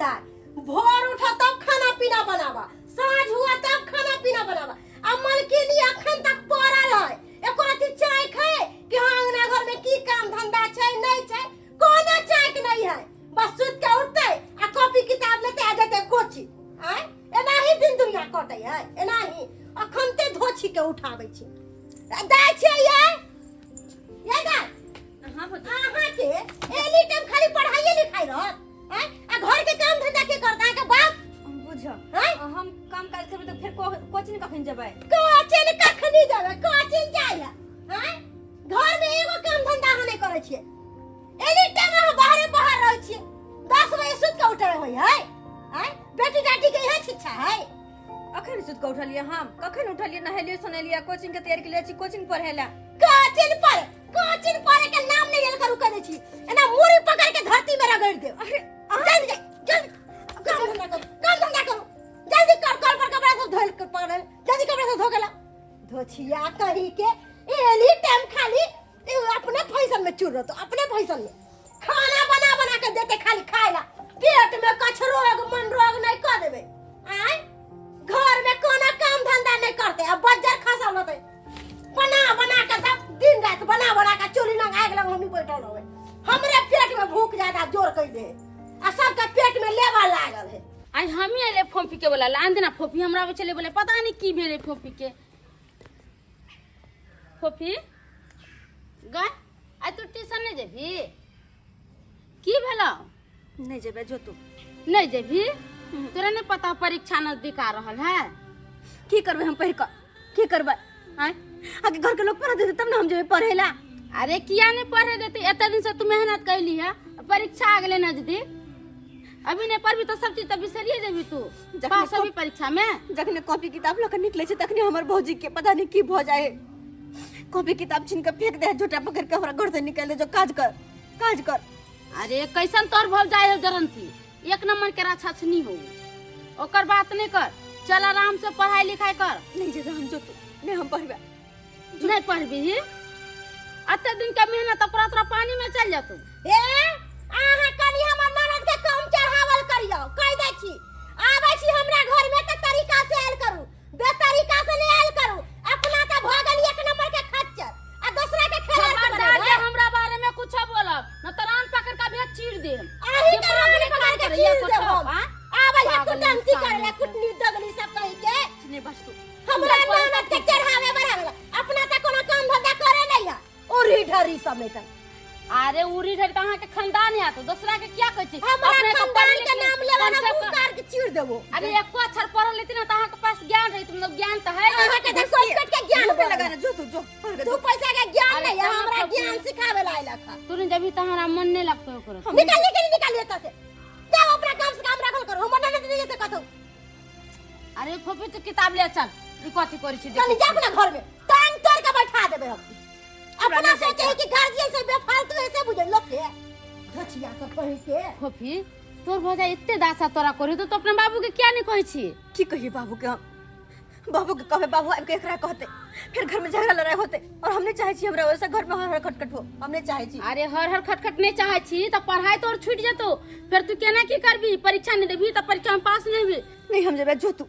बनता है। भोर उठा तब खाना पीना बनावा, साँझ हुआ तब खाना पीना बनावा। अब मलकिनी अखन तक पड़ल है, एको रति चाय खाए कि हाँ अंगना घर में की काम धंधा छै नहीं छै, कोनो चाय के नहीं है। बस सुत के उठते आ कॉपी किताब लेते आ जाते कोचिंग। आय एना ही दिन दुनिया कटे है, एना ही अखन ते धोछी के उठाबै छी। दाय छै ये दाय। हां के एनी टाइम खाली पढ़ाई लिखाई रहत हैं, आ घर के काम धंधा के करता है के बाप बुझ हैं। हम काम काज करबै तो फिर कोचिंग कखन जेबै? कोचिंग कखनी जेबै, कोचिंग जाय है हैं। घर में एगो काम धंधा हम नहीं करे छिए, एनी टाइम हम बाहर रहै छिए। 10 बजे सुत के उठे होय है हैं। बेटी डाटी के है शिक्षा है। अखन सुत के उठलिए, हम कखन उठलिए, नहेलिए सोनेलिए, कोचिंग के तैयारी के लिए छी, कोचिंग पढ़ेला। कोचिंग पढ़े के नाम नहीं लेल करू कहै छी, एना मुड़ी पकड़ के धरती में रगड़ दे। जल्दी काम धंधा करो जल्दी कर। कल पर कपड़ा सब धोल के पड़ल, जल्दी कपड़ा सब धो गेला। धोछिया कही के एनी टाइम खाली अपने फैशन में चूर रहतो, अपने फैशन में खाना बना के देते खाली खाएला। पेट में कछ रोग मन रोग नहीं कर देबे। आय घर में कोनो काम धंधा नहीं करते, अब बज्जर खसल होते। बना के सब दिन रात बना के चोली लंग आग लंग हमी बैठल होवे। हमरे पेट में भूख ज्यादा जोर कई दे आ सबके पेट में लेवा लागल है। आई हम ही आले फोफी के बोला लान देना। फोफी हमरा पे चले बोले पता नहीं की भेले फोफी के। फोफी गए आई तू ट्यूशन नहीं जेबी की भेलो? नहीं जेबै जो तू नहीं जेबी? तोरा नहीं पता परीक्षा नजदीक आ रहल है। की करबै हम पढ़ के? की करबै? आय आगे घर के लोग पढ़ा देते तब ना हम जेबै पढ़ेला। अरे किया नहीं पढ़े देते? इतना दिन से तू मेहनत कैली है, परीक्षा आ गए नजदीक, अभी नहीं पढ़बी तो सब चीज तो बिसरिए जेबी तू। पास अभी परीक्षा में जखने कॉपी किताब लके निकले छै तखने हमर भौजी के पता नहीं की भ जाए। कॉपी किताब छीन के फेंक दे, झोटा पकड़ के हमरा घर से निकाल दे, जो काज कर। अरे कैसन तोर भव जाए हो जरंती, एक नंबर के राछा छनी हो। ओकर बात नहीं कर, चल आराम से पढ़ाई लिखाई कर। नहीं जेबै हम जो तू नहीं हम पढ़बे नहीं पढ़बी ही अत्ते दिन का मेहनत पूरा पानी में चल जातू। ए आहा कनी हमर ननद के कम चढ़ावल करियो, कह दै छी। आबै छी हमरा घर में त तरीका से आयल करू, बेतरीका से नहीं आयल करू। अपना त भ गेल एक नंबर के खच्चर आ दूसरा के खेलर करे। हमरा बारे में कुछ बोलब न त रान पकड़ के भी चीर दे। आही के रान पकड़ के चीर दे हम। आबै है कुटंती करे, कुटनी दगली सब कहि के नहीं बस तू हमरा ननद के चढ़ावे बढ़ावे। अपना त कोनो काम धंधा करे नहीं है, ओरी ढरी समेत। अरे उरी ढर तहां के खानदान है तो दूसरा के क्या कहै छी? अपने खानदान के नाम लेवा ना मुकार के चीर देबो। अरे एको अक्षर पढ़ल लेती ना तहां के पास ज्ञान रही, तुम लोग ज्ञान त है। आहा के देख पेट के ज्ञान पे लगाना जो तू तू पैसा के ज्ञान नहीं है, हमरा ज्ञान सिखावे ला आइला था। तूने जब तहारा मन नहीं लगतो ओकर निकाल लेता से जाओ अपना काम से काम रखल करो। हम ननद नहीं से कथो। अरे फोफी तू किताब ले चल, ई कथि करै छी चल जा अपना घर में टांग तोड़ के बैठा देबे हम। अपना सोचे है कि गार्जियन से बेफालतू ऐसे बुझे लोग के धचिया के पढ़ के। फोफी तोर भजा इत्ते दासा तोरा करी तो अपने बाबू के क्या नहीं कहै छी? की कहिए बाबू के? हम बाबू के कहबे, बाबू आबि के एकरा कहते, फिर घर में झगड़ा लड़ाई होते। और हमने चाहे छी हमरा वैसे घर में हर खटखट हो, हमने चाहे छी। अरे हर खटखट नहीं चाहे छी तो पढ़ाई तोर छूट जतो, फिर तू केना की करबी? परीक्षा नहीं देबी तो परीक्षा में पास नहीं होबी। नहीं हम जेबै जो तू।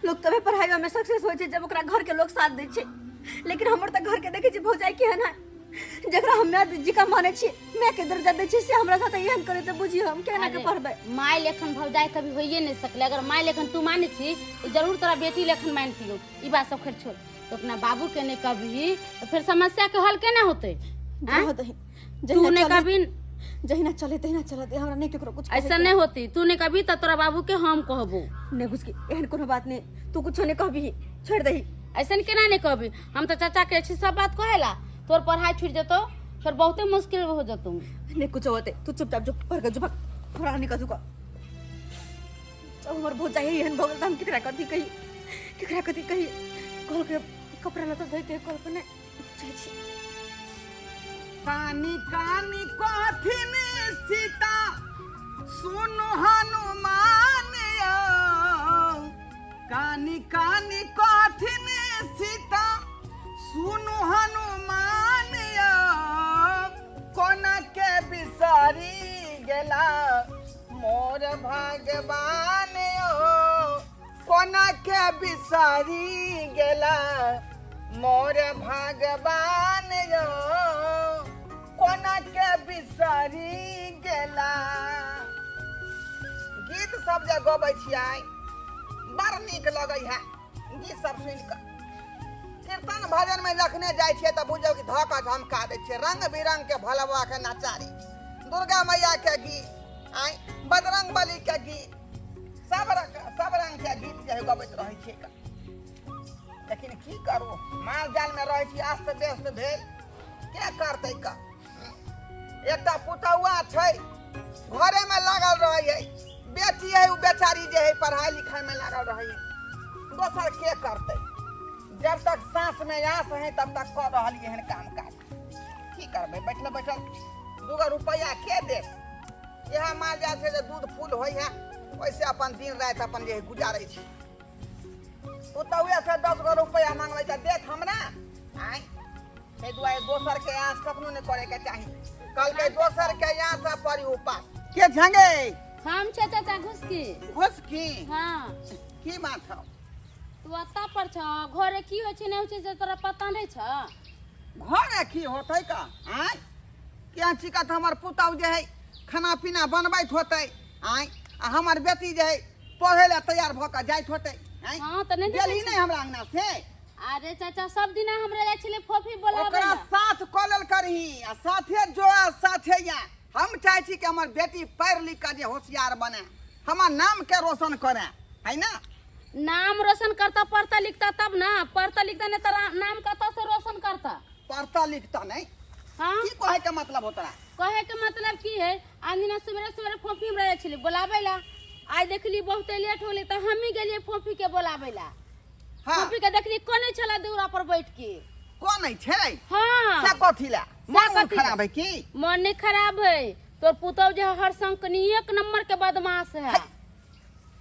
लोग तबे पढ़ाई में सक्सेस होय छै जब ओकरा घर के लोग साथ दै छै, लेकिन हमर त घर के देखे छी भौजाई के है ना, जकरा हमरा जी का माने छी, मैं के दर्जा दै छी से हमरा साथ एहन करे त बुझी हम केना के पढ़बै। माय लेखन भौजाई कभी होइए नहीं सकले। अगर माय लेखन तू माने छी तो जरूर तोरा बेटी लेखन मानती हो। ई बात सब खैर छोड़, तो अपना बाबू के नहीं कभी तो फिर समस्या के हल केना होते? तू ने कभी जहिना चले तहिना चलत, हमरा नहीं केकरो कुछ ऐसा नहीं होती। तू ने कभी तो तोरा बाबू के हम कहबो नहीं बुझ के एहन कोनो बात नहीं। तू कुछ नहीं कहबी, छोड़ दही। ऐसा केना नहीं कहबी? हम तो चाचा के अच्छी सब बात कहेला, तोर पढ़ाई छूट जतो फिर बहुते मुश्किल हो जतो। नहीं कुछ होते, तू चुपचाप जो पढ़ के जो भाग थोड़ा नहीं कदू का। हमर बहुत चाहिए एहन भगल त हम केकरा कथि कही कल के कपड़ा लता धोइ के कल पे नहीं चाहे छी। कानी कानी कथिन सीता सुनु हनुमान कानी कानी कथिन सीता सुनु हनुमान कोना के बिसारी गेला मोर भगवान ओ कोना के बिसारी गेला मोर भगवान ओ कोना के बिसारी गेला। गीत सब जे गबै छियै बड़ नीक लगै है गीत सब सुनि कऽ। कीर्तन भजन में रखने जाय छियै तऽ बुझौ कि धऽ कऽ झमका दै छियै। रंग बिरंग के भलवा के नचारी, दुर्गा मैया के गीत, बजरंग बली के गीत, सब रंग के गीत जे गबैत रहै छियै। लेकिन की करू, माल जाल में रहै छी, अस्त व्यस्त भेल, के करतै का। एकटा पुतौआ छै घरे में लागल रहै, बेटी है उ बेचारी जे है पढ़ाई लिखाई में लागल रहै, दोसर के करतै। जब तक सांस में आस है तब तक कर रहल एहन काम काज। की करबै, बैठल बैठल 2 रुपया के दे। यह माल जाल से दूध फूल होई है, वैसे अपन दिन रात अपन जे गुजारै छी। पुतौआ से 10 रुपया मांगबै त देख हमरा हे दुआरे दोसर के आस कखनो नहीं करे के चाही। कल के दोसर के आस पड़ी उपास के झंगे हम चाचा घुसकी घुसकी। हाँ की बात हौ, तू अत्ता पर छ, घरे की होइ छै नहि होइ छै से तोरा पता नहीं छ। घरे की होतै का क्या चिकत हमर पुतौ जे है खाना पीना बनबैत होतै आ हमर बेटी जे है पढ़े ला तैयार भ के जाइत होतै। हाँ त नहीं गेली नहीं हमरा अंगना से। अरे चाचा सब दिन हमरा जाइ छले फोफी बोलावे ओकरा ला। साथ कॉलल करही आ साथे जो साथे या। हम चाहे छी कि हमर बेटी पढ़ लिख के जे होशियार बने, हमर नाम के रोशन करे, है ना। नाम रोशन करता, पढ़ता लिखता तब ना। पढ़ता लिखता नहीं तेरा नाम कता से रोशन करता। पढ़ता लिखता नहीं। हाँ की कहे के मतलब होता है? कहे के मतलब की है, आज दिन सवेरे सवेरे फोफी में रहे छली बोलावे ला। आज देखली बहुत लेट होले त हम ही गेलिए फोफी के बोलावे ला। हाँ फोफी के देखली कोने छला दूरा पर बैठ के। कौन है छै? हाँ से कथी ला? मन खराब है की? मन नहीं खराब है, तोर पुतौ जे हर संकनी 1 नंबर के बदमाश है।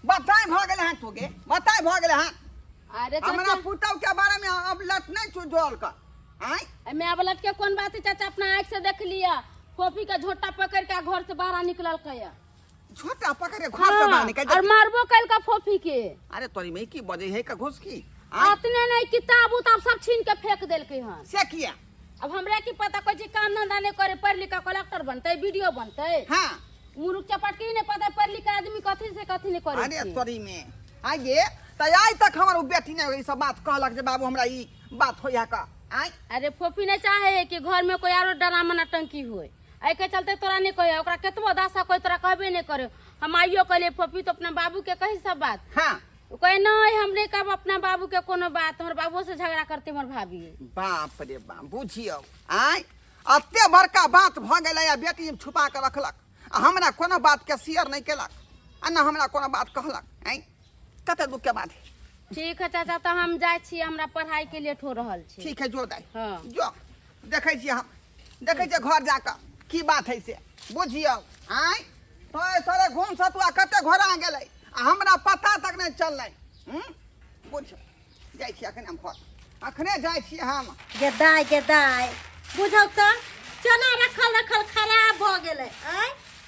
बताए भ गेले हां तोगे, बताए भ गेले हां। अरे हमरा चाचा पुतौ के बारे में अब लट नहीं छु जोल का। मैं अब लट के कौन बात है चाचा, अपना आँख से देख लिया। फोफी का झोटा पकड़ के घर से बाहर निकलल कया। छोटा पकड़े घर से बाहर निकल और मारबो कल का फोफी के। अरे तोरी में की बजे है का घुस की? अपने नहीं किताब उताब सब छीन के फेंक देल के हन। से किया? अब हमरा की पता कोई चीज काम धंधा नहीं करे, पढ़ लिख कलेक्टर बनते, वीडियो बनते। हां मुरुख चपट के नहीं पता पढ़ लिख आदमी कथी से कथी नहीं करे। अरे तोरी में आइए तय तक हमर बेटी ने ई सब बात कहलक जे बाबू हमरा ई बात होया का। अरे फोफी नहीं चाहे कि घर में कोई आरो ड्रामा नटंकी होए। आई के चलते तोरा नहीं कहे, ओकरा केतबो दासा कोई तोरा कहबे नहीं करे। हम आइयो कहले फोफी तो अपना बाबू के कही सब बात। हां कहे नहीं हमने कब अपना बाबू के कोनो बात, हमर बाबू से झगड़ा करते हमर भाभी। बाप रे बाप बुझियो अत्ते बड़का बात भ गेलै आ बेटी छुपा के रखलक आ हमरा कोनो बात के शेयर नहीं केलक आ न हमरा कोनो बात कहलक। कते दुख के बात है। ठीक है चाचा तो हम जाय छी, हमरा पढ़ाई के लेट हो रहल छी। ठीक है जो दाई हाँ। जो देखै छी हम देखै छी घर जाकर की बात है से बुझियो। तोरे घूम सतुआ कते घोड़ा गेलै आ हमरा पता तक नहीं चललै। बुझ जाइ छी अखन हम घर, अखने जाइ छी हम। गेदाय बुझौ त चना रखल खराब भ गेलै।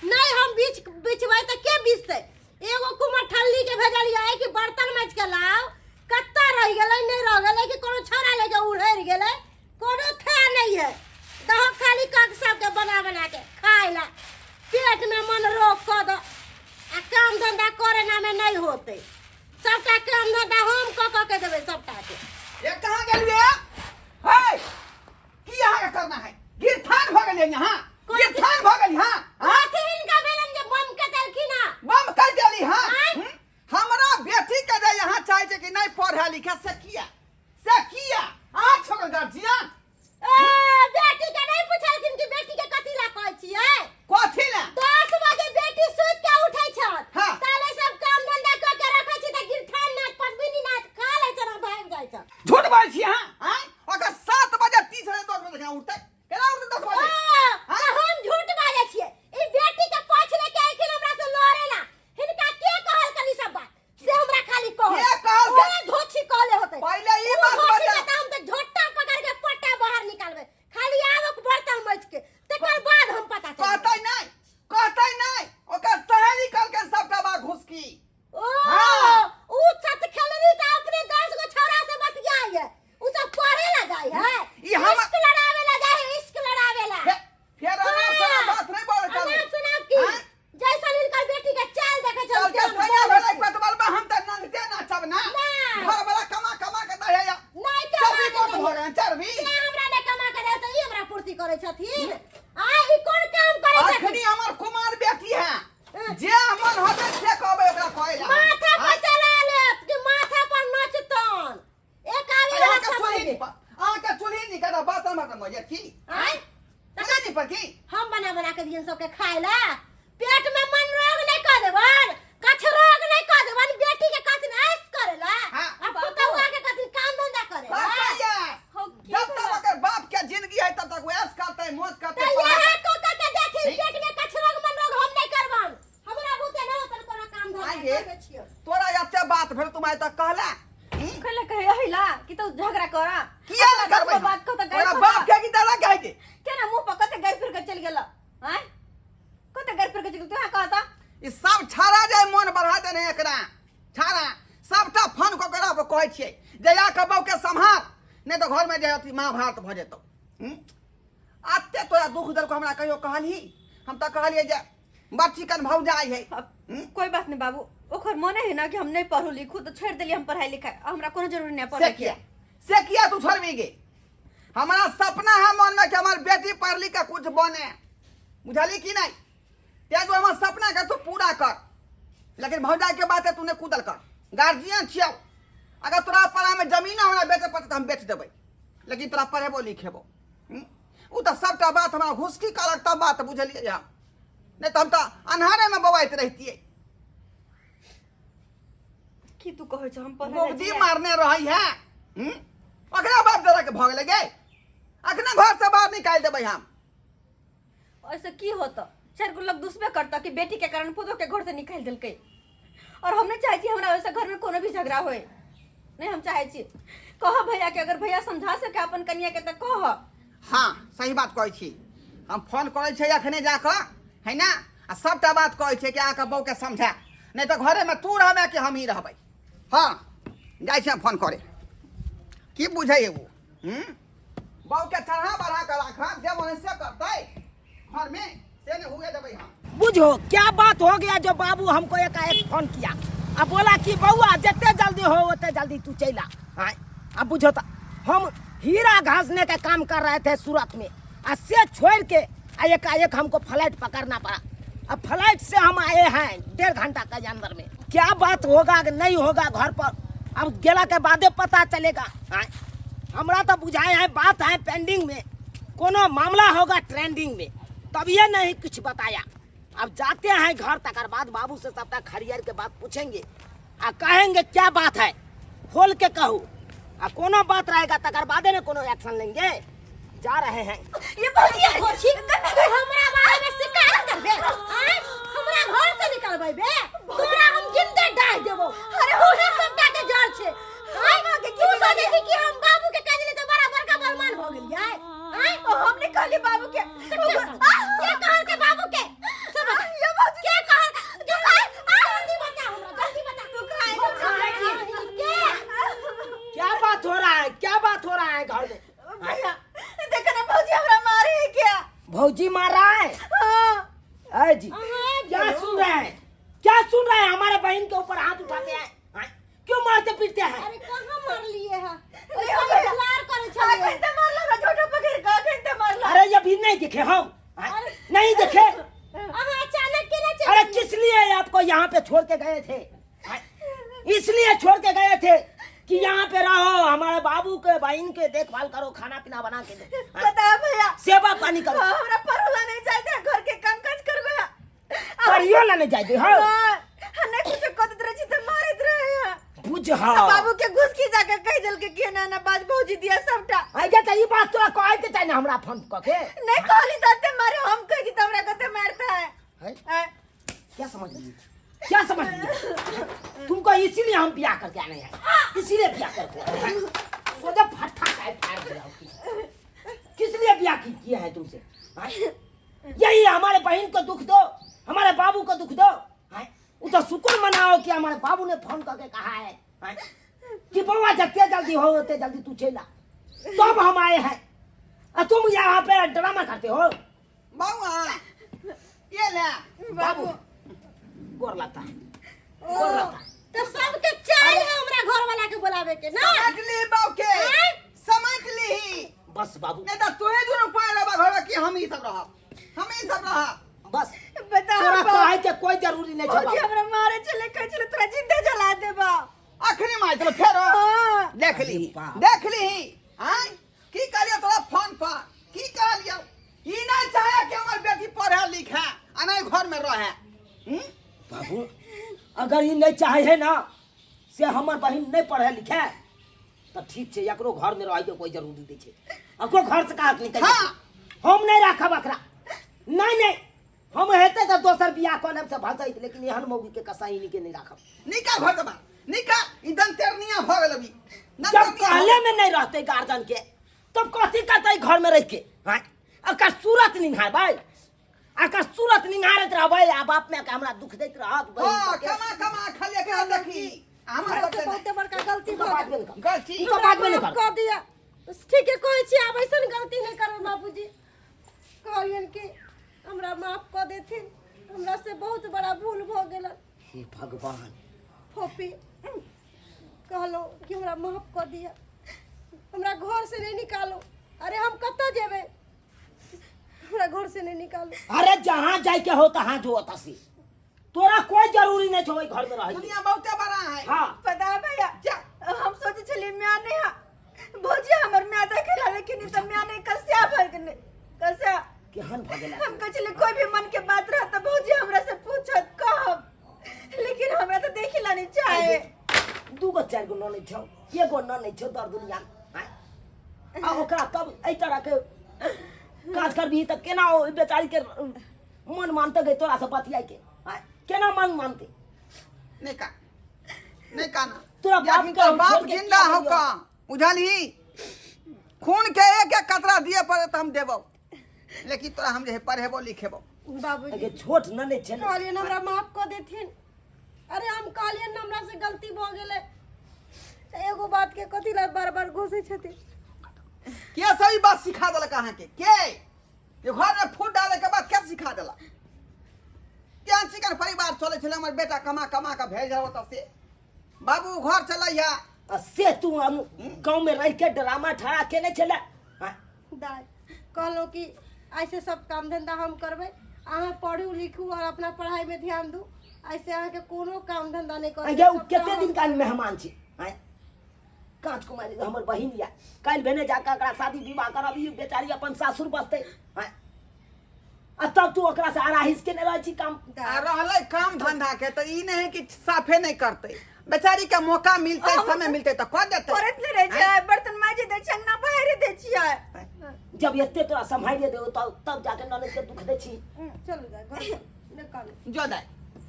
नहीं हम बिचबै त के बिचतै? एगो कुमार ठल्ली के भेजलियै कि बर्तन माज के लाओ, कत्ता रह गेलै नहीं रह गेलै कि कोनो छोरा लेके उड़ैर गेलै, कोनो थे नहीं है। दहो खाली कक सब के बना के खाए ला, पेट में मन रोक क दो आ काम धंधा करे ना में नहीं होते। सबटा काम धंधा हम क के देबै सबटा के। ये कहां गेलिए? हे की यहाँ करना है? गिरथान भ गेलिए यहाँ, गिरथान भ गेली। हां कथी इनका भेलन जे बम के देलखिन ना? बम कर देली। हां हमरा बेटी के दे यहाँ चाहे छै कि नहीं पढ़ा लिखा से किया आ छोड़ गार्जियन। बेटी के नहीं पूछलखिन कि बेटी के कथी ला कहै छियै? कथी ला? 10 बजे बेटी सुत के उठै छ, हाँ। ताले सब काम धंधा क के रखै छी त गिरथान नाच पसबिनी नाच खा लै छ ना भाग जाइ छ। झूठ बोल छी। हां अगर 7 बजे 30 से 10 बजे कहां उठते? केना उठते 10 बजे? हम झूठ बाजै छियै। ई बेटी के पाछ लेके आइखिन हमरा से लड़े ला। हिनका के कहल कनी सब बात से हमरा खाली कहो। के कहल? ओए धोछी कहले होतै। गे तोरा एते बात भेल तुम्हारे तक कहला कहले कहे हिला कि तो झगड़ा करा किया ना करबै बात को तो तोरा बाप के की दादा कहे के केना मुंह पर कते गाय फिर के चल गेला हैं कते गाय फिर के चल तू कहता ई सब छाड़ा जाय मन बढ़ा देने एकरा छाड़ा सबटा फोन को करा पे कहै छियै जया के बहू के संभाल नहीं तो घर में जे अथी महाभारत भ जेतौ आते तोरा दुख दर्द को हमरा कहियो कहली हम त कहलिए जे बच्ची कन भौजाई है कोई बात नहीं बाबू ओकर मने है ना कि हम नहीं पढ़ू लिखू तो छोड़ देली हम पढ़ाई लिखाई हमरा कोनो जरूरी नहीं पढ़े के से किया तू छोड़बी गे हमारा सपना है मन में कि हमार बेटी पढ़ लिख के कुछ बने बुझली कि नहीं ते जो हमार सपना के तू पूरा कर लेकिन भौजाई के बात है तूने कूदल कर गार्जियन छियौ अगर तोरा पढ़ा में जमीन हमरा बेचे पड़ते तो हम बेच देबै लेकिन तोरा पढ़ेबो लिखेबो उ तो सबटा बात हमरा घुसकी कर तब बात बुझलिए हम नहीं तो हम तो अन्हारे में बवाइत रहतिए की तू कहै छ हम पढ़े गोदी मारने रही है अखना बाप दादा के भ गेले गे अखना घर से बाहर निकाल देबै हम ऐसे की होता चार गो लोग दुश्मन करता कि बेटी के कारण पुतो के घर से निकाल देलकै और हमने चाहे छी हमरा वैसे घर में कोनो भी झगड़ा होए नहीं हम चाहे छी कह भैया के अगर भैया समझा सके अपन कन्या के त कह हाँ सही बात कहै छी हम फोन करै छै अखने जाकर है ना आ सबटा बात कहै छै कि आके बहू के समझा नहीं तो घरे में तू रहबे कि हम ही रहबै हाँ जाइ छै फोन करे की बुझै वो बहू के चढ़ा बढ़ा कर राखा जे मन से करतै घर में से ने हुए देबै हम बुझो क्या बात हो गया जो बाबू हमको एकाएक फोन किया अब बोला कि बउआ जितने जल्दी हो उतने जल्दी तू चला अब बुझो तो हम हीरा घासने का काम कर रहे थे सूरत में और से छोड़ के एकाएक हमको फ्लाइट पकड़ना पड़ा अब फ्लाइट से हम आए हैं 1.5 घंटा के अंदर में क्या बात होगा कि नहीं होगा घर पर अब गेला के बादे पता चलेगा हमरा तो बुझाए हैं बात है पेंडिंग में कोनो मामला होगा ट्रेंडिंग में तब ये नहीं कुछ बताया अब जाते हैं घर तक बाद बाबू से सबका खरियर के बात पूछेंगे आ कहेंगे क्या बात है खोल के कहूँ आ कोनो बात रहेगा तकर बादे में कोनो एक्शन लेंगे जा रहे हैं ये भौजी हमरा बारे में शिकायत करबे हमरा घर से निकलबै बे तोरा हम जिंदे डाल देबो अरे ओहे सबटा के जड़ छे के क्यों सोचे छी कि हम बाबू के कह देले तो बड़ा बड़का बलमान हो गेलियै हमने कहली बाबू के के कहल के बाबू के सब ये बात के कहल जो जल्दी बता हमरा जल्दी बता तू क्या बात हो रहा है क्या बात हो रहा है घर में भैया देखा ना भौजी हमरा मारे है क्या भौजी मार रहा है हां जी क्या सुन रहे हैं क्या सुन रहे हैं हमारे बहन के ऊपर हाथ उठाते हैं क्यों मारते पीटते हैं अरे कहां मार लिए है लार करे छले कैसे मारला ना छोटा पकड़ का कैसे मारला अरे ये भी नहीं दिखे हम नहीं दिखे अचानक के ना अरे किस लिए आपको यहाँ पे छोड़ के गए थे इसलिए छोड़ के गए थे कि यहाँ पे रहो हमारे बाबू के बहन के देखभाल करो खाना पीना बना के दो बता भैया सेवा पानी करो हमरा परोला नहीं जाते घर के काम काज कर गया परियो लाने जाते हो हने कुछ कत रहे छी त मारत रहे बुझ हाँ बाबू के घुस की जाके कह दिल के ना बाज भौजी दिया सबटा आगे तो ये बात तोरा कहे के चाहिए हमरा फोन करके नहीं कहली तते मारे हम कह दी तमरा कते मारता है क्या समझ ली क्या समझ लिया तुमको इसीलिए हम ब्याह करके आने हैं इसीलिए ब्याह करके सोचा फट्टा फाड़ दिया किस लिए ब्याह किया है तुमसे यही हमारे बहन को दुख दो हमारे बाबू को दुख दो वो तो शुक्र मनाओ कि हमारे बाबू ने फोन करके कहा है कि बउआ जितने जल्दी हो उतने जल्दी तू चला तब हम आए हैं और तुम यहाँ पे ड्रामा करते हो बउआ ये ले बाबू गोर लगता है गोर लगता है तो सबके चाहिए हमरा घर वाला के बुलावे के ना समझ ली बहू के समझ ली बस बाबू नहीं तो तोहे दोनों पाए रहा घर कि हम ही सब रहा बस बता तोरा कहे के कोई जरूरी नहीं भौजी है हमरा मारे चले कह चले तोरा जिंदा जला देबा अखनी मार चलो फेर देख ली हां की करियो तोरा फोन पर की कहलियो ई नहीं चाहे कि हमर बेटी पढ़े लिखे आ नहीं घर में रहे बाबू अगर ये नहीं चाहे है ना से हमार बहन नहीं पढ़े लिखे तो ठीक है एकरो घर में रहे के कोई जरूरी नहीं है आपको घर से कहा निकल हाँ। हम नहीं रखब अकरा नहीं हम हेते तो दोसर बियाह कोने से भसैत, लेकिन एहन मौगी के कसाई नहीं के नहीं राखब। निका घर दबा निका इदन तेरनिया भ गेल अभी जब कहले में नहीं रहते गार्जियन के तब कथी करते घर में रह के? हां अकर सूरत निहार भाई, अकर सूरत निहारत रहबै आ बाप में के हमरा दुख दैत रहत हां कमा कमा खले के देखी हमरा सबसे बहुते बड़का गलती भऽ गेल। गलती तो बात में नहीं माफ कर। कर दिया। ठीक है कहै छी, आब ऐसन गलती नहीं करब बाबूजी। कहलियन कि हमरा माफ कर देथिन, हमरा से बहुत बड़ा भूल भ गेल। हे भगवान, फोपी कहलो कि हमरा माफ कर दिया, हमरा घर से नहीं निकालो। अरे हम कत्ता जेबे, हमरा घर से नहीं निकालो। अरे जहां जाय के हो तहां जो तसी, तोरा कोई जरूरी नहीं छो घर में रह। दुनिया बहुते बड़ा है। हां पता है भैया, जा हम सोचे चले म्या नहीं हा भौजी हमर म्या देखे लेकिन त म्या नहीं कस्या भर के कस्या केहन भ गेला। हम कह चले कोई भी मन के बात रहा त भौजी हमरा से पूछत कहब, लेकिन हमरा तो देखिला नहीं चाहे। दूगो चार गो ननै छौ, एगो ननै छौ दर दुनिया। आ ओकरा तब एई तरह के काज करबी त केना ओ बेचारी के मन मानते गई तोरा से बतियाई के? केना मन मानते? नहीं का ना तोरा बाप के हम बाप छोड़ के जिंदा क्या हो करियो? का बुझलही? खून के एक एक कतरा दिए पड़े तो हम देबो, लेकिन तोरा हम जे पढ़ेबो लिखेबो। बाबूजी अगे छोट ननै छै ने। कहलियन हमरा माफ कर देथिन। अरे हम कहलियन हमरा से गलती भ गेले। एगो बात के कथी ला बार-बार घोषे छथिन? के सही बात सिखा देलक अहाँ के? ये घर में फूट डाले के बाद क्या सिखा देलक? क्या चिकन परिवार चले छले, हमर बेटा कमा कमा के भेज रहो त से बाबू घर चलैया से तू गांव में रह के ड्रामा ठड़ा के नहीं चला। दाई कहलो कि ऐसे सब काम धंधा हम करबे, अहाँ पढ़ू लिखू और अपना पढ़ाई में ध्यान दू। ऐसे अहाँ के कोनो काम धंधा नहीं करे। अगे केते दिन का मेहमान छी? कांच कुमारी हमर बहिन या काल भेने जाके एकरा शादी विवाह करबी, बेचारी अपन सासुर बसते। आ तब तू ओकरा से आराहिस के नहीं रह छी काम। आ रहले काम धंधा के तो ई नहीं कि साफे नहीं करते। बेचारी के मौका मिलते समय मिलते तो कर देते। करत ले रह जाए, बर्तन माजे दे छन्ना बाहर दे छिया। जब एते तोरा संभालिए दे तब जाके ननद के दुख दे छी। चलो जाए घर निकालो। जो दे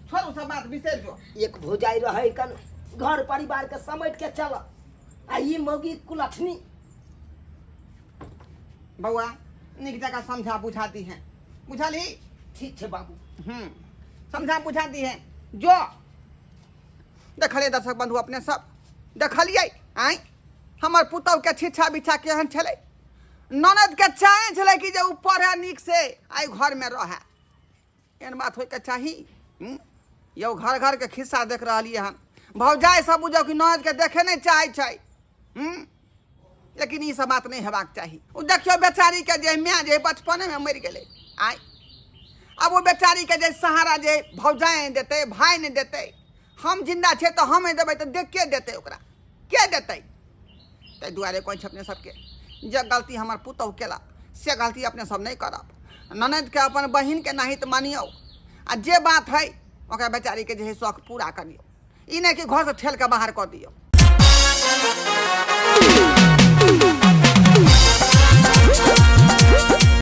छोड़ू सब बात विशेष जो एक भौजाई रहे कन घर परिवार के समेट के चल, आ ई मौगी कुलठनी। बउआ निक जगह समझा बुझाती है, बुझली? ठीक है बाबू। समझा बुझाती है। जो देखलिए दर्शक बंधु अपने सब देखलिए आई हमर पुतौ के छिछा बिछा केहन छले। ननद के चाहे छले कि जे ऊपर है निक से आई घर में रहे। एहन बात होय के चाही। यो घर घर के खिस्सा देख रहलिए हम। भौजाई सब बुझो कि ननद के देखे नहीं चाहे छै। लेकिन ई सब बात नहीं हेबाक चाही। उ देखियो बेचारी के जे माँ जे बचपने में मर गेले, आई अब वो बेचारी के जे सहारा जे भौजाई देते भाई ने देते। हम जिंदा छे तो हम देबै तो देख के देते ओकरा के देते? ताहि दुआरे कहै छै अपने सबके जे गलती हमर पुतहु केला से गलती अपने सब नहीं करब। ननद के अपन बहिन के नाहित मानियो, आ जे बात है ओकरा बेचारी के जे शौक पूरा करियो। ई नहीं कि घर से ठेल के बाहर कर दियो।